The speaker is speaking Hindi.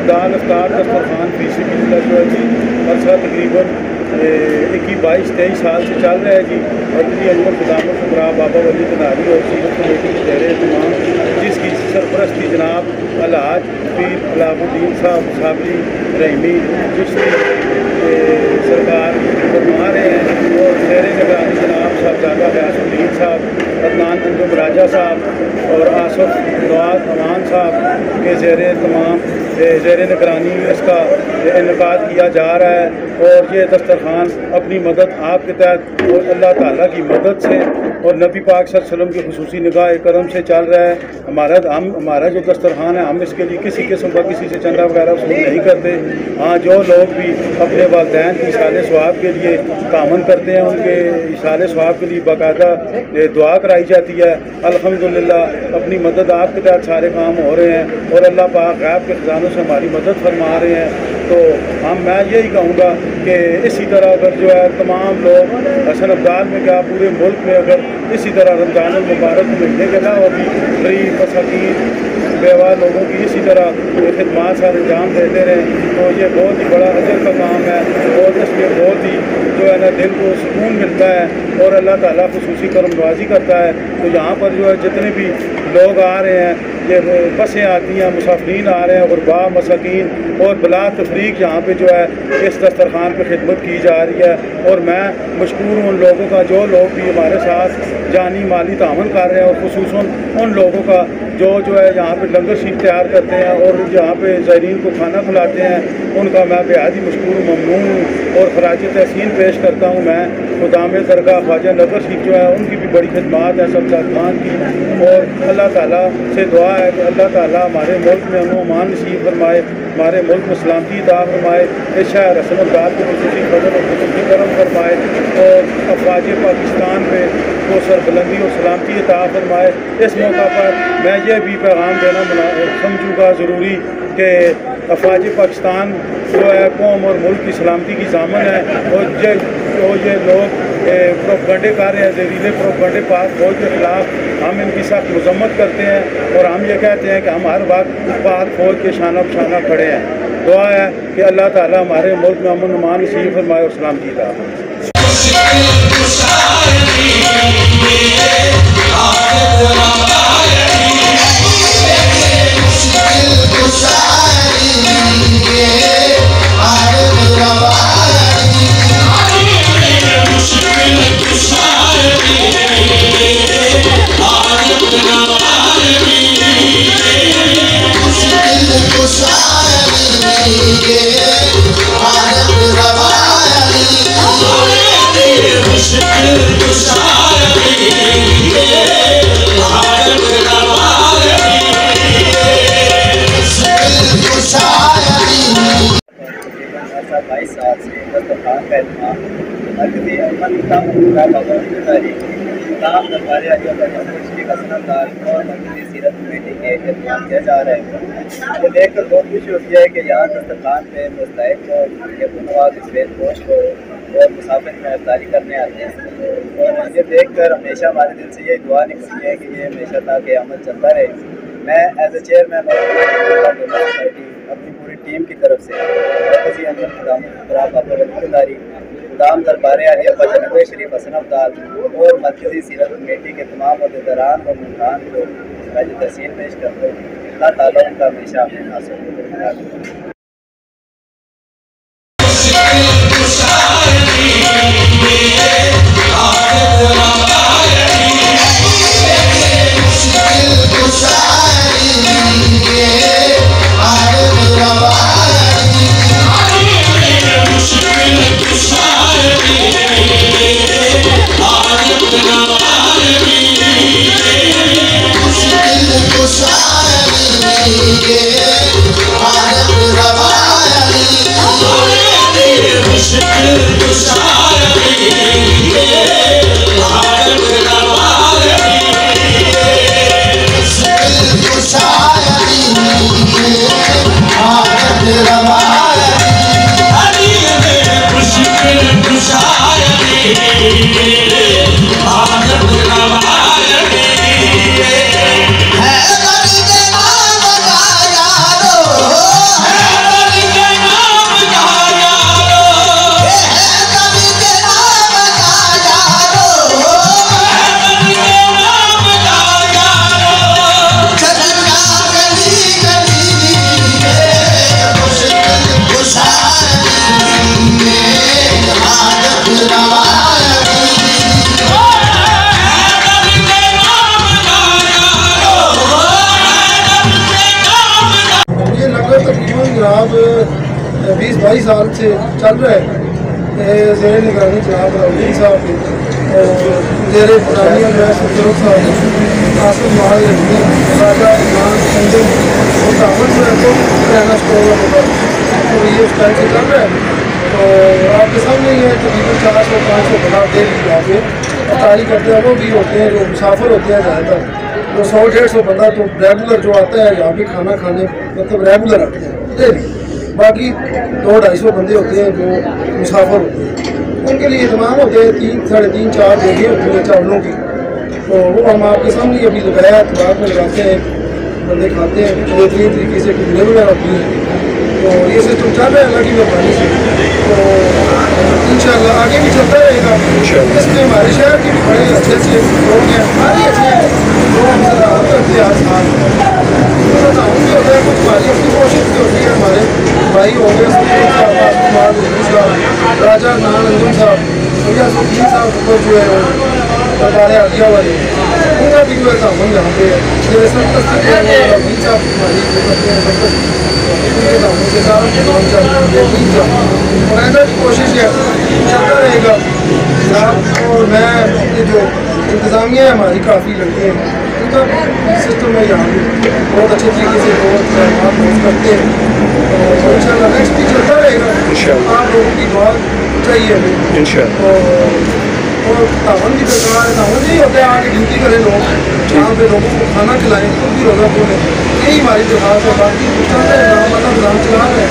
दाल अफ्तार दस्तरखान फीसदी जो है जी अरसा तकरीबन 21-22-23 साल से चल रहा है जी। मरकज़ी अजमल ख़ुदामत खुबरा बाबा वली तनारी और सीरत कमेटी के ज़ेर तमाम, जिसकी सरपरस्ती जनाब अलहाज पीर अलाउद्दीन साहब साबली रहीमी चिश्ती सरकार फरमा रहे हैं, और ज़ेर निगरानी जनाब साहबजादा गयासुद्दीन साहब, अदनान अंजुम राजा साहब और आसफ नवाज अमान साहब के ज़ेर निगरानी इसका इनकाद किया जा रहा है। और ये दस्तरखान अपनी मदद आपके तहत और अल्लाह ताला की मदद से और नबी पाक सल्लल्लाहु अलैहि वसल्लम की खुसूसी निगाह करम से चल रहा है। हमारा जो दस्तरखान है, हम इसके लिए किसी किस्म का किसी से चंदा वगैरह वसूल नहीं करते। हाँ, जो लोग भी अपने वालिदैन की इसाले सवाब के लिए तामन करते हैं, उनके इसाले सवाब के लिए बाकायदा दुआ कराई जाती है। अल्हम्दुलिल्लाह अपनी मदद आपके तहत सारे काम हो रहे हैं और अल्लाह पाक गैब के ख़जानों से हमारी मदद फरमा रहे हैं। तो मैं यही कहूँगा कि इसी तरह अगर जो है तमाम लोग हसन अब्दाल में क्या पूरे मुल्क में अगर इसी तरह रमज़ान मुबारक महीने के ना और भी गरीब मसाकीन बेवा लोगों की इसी तरह खिदमात से अंजाम देते रहें, तो ये बहुत ही बड़ा अजर का काम है और इसमें बहुत ही जो है ना दिल को सुकून मिलता है और अल्लाह ताला खुसूसी करम नवाजी करता है। तो यहाँ पर जो है जितने भी लोग आ रहे हैं, ये बसें आती हैं, मुसाफिरीन आ रहे हैं, गुरबा मसाकीन और बिला तफरीक यहाँ पे जो है इस दस्तरखान पर खिदमत की जा रही है। और मैं मशकूर हूँ उन लोगों का जो लोग भी हमारे साथ जानी माली तामन कर रहे हैं, और खुसूसन उन लोगों का जो है यहाँ पे लंगर शीट तैयार करते हैं और यहाँ पे ज़ायरीन को खाना खिलाते हैं, उनका मैं बेहद ही मशकूर ममनून हूँ और खराज तहसीन पेश करता हूँ। मैं खुदाम दरगाह ख्वाजा नगर शीट जो है उनकी भी बड़ी खिदमात है सब खान की, और अल्लाह ताला से दुआ है कि अल्लाह ताला हमारे मुल्क में अमन नसीब फरमाए, हमारे मुल्क में सलामती अता फरमाए, इस शहर हसन अब्दाल को खुसूसी फजल और खुसूसी करम फरमाए और अफवाज पाकिस्तान पे को सरबुलंदी और सलामती अता फरमाए। इस मौका पर मैं ये भी पैगाम देना समझूँगा ज़रूरी कि अफवाज पाकिस्तान जो है कौम और मुल्क की सलामती की ज़ामन है, और ये लोग प्रोपगंडे कर रहे हैं, जहरीले प्रोपगंडे पाक फौज के ख़िलाफ़, हम इनकी सख्त मजम्मत करते हैं और हम ये कहते हैं कि हम हर वक्त पाक फौज के शाना बशाना खड़े हैं। दुआ है कि अल्लाह ताला हमारे मुल्क में अमन अमान नसीब फरमाए और सलामती अता सीरत कमेटी के एहतमाम किया जा रहा है। ये देख कर बहुत खुशी होती है कि यहाँ दस्तरखान पे मुस्तैद को सफेद पोश को और मुसाफिर में अफ्तारी करने आते हैं, और ये देख कर हमेशा हमारे दिल से यही दुआ निकलती है कि ये हमेशा ताकि अमल चलता रहे। मैं एज ए चेयरमैन सोसाइटी अपनी पूरी टीम की तरफ से मरकज़ी अजमल खुबरा बाबा वली तनारी, खुदाम दरबार आलिया ख्वाजा नबी शरीफ हसन अब्दाल और मरकज़ी सीरत कमेटी के तमाम अहदेदारान और मुल्कान को खराज तहसीन पेश करते हैं। अल्लाह ताला उनका हमेशा अपने नासर Yeah, जनाब 20-22 साल से चल रहा है। ज़ेर निगरानी जनाब राउद्दीन साहब और ज़ेर पुरानिया जो है सुरत साहब आसफ महाल राजा इमान संजम और दामन जो है तो रहना स्टोर होगा, तो ये उस टाइम से चल रहा है। तो आपके सामने ही है तकरीबन 400-500 बना दे यहाँ पे अटारी करते हैं, वो भी होते हैं जो मुसाफिर होते हैं ज़्यादातर, तो 100-150 बंदा तो रेगुलर जो आता है यहाँ पे खाना खाने मतलब रेगुलर आते हैं डेली। बाकी 200-250 बंदे होते हैं जो मुसाफिर होते हैं, उनके लिए तमाम होते हैं 3-3.5-4 जगह होती है चावलों की, तो वो हम आपके सामने अभी लगाया अखबार में लगाते हैं, बंदे खाते हैं बेहतरीन तरीके से खुले वगैरह होती है। तो ये सिस्टम चल रहा है अल्लाह की मेहरबानी से, तो इंशाल्लाह आगे भी चलता रहेगा। इसमें हमारे शहर के भी बड़े अच्छे अच्छे लोग हैं, सारे अच्छे हैं, जो हमसे राहत करते हैं आसमान भी होता है, कुछ हमारी अपनी कोशिश भी होती है। हमारे भाई हो गए साहब, राजा नान अंजुम साहब, भैया सुखी साहब को जो है दरबार आलिया वाले, उनका भी जो है काम यहाँ पे है। जैसे संतस्त साहब हमारी करते हैं संतस्त के सारा काम चल रहा है, और ऐसा की कोशिश है चलता रहेगा। और मैं ये जो इंतज़ामिया है हमारी काफ़ी लगती है, उनका सिस्टम है यहाँ पे बहुत अच्छे तरीके से बहुत करते हैं, और इंशाल्लाह नेक्स्ट भी चलता रहेगा। आप लोगों की दुआ चाहिए हमें इंशाल्लाह, और तावन भी दरकार है, तावन यही होता है आगे ड्यूटी करें लोग, जहाँ पे लोगों को खाना खिलाएं, खुद भी रोज़ा खोलें, यही हमारी दरखास्त है। बाकी चलता है, नाम चला रहे हैं।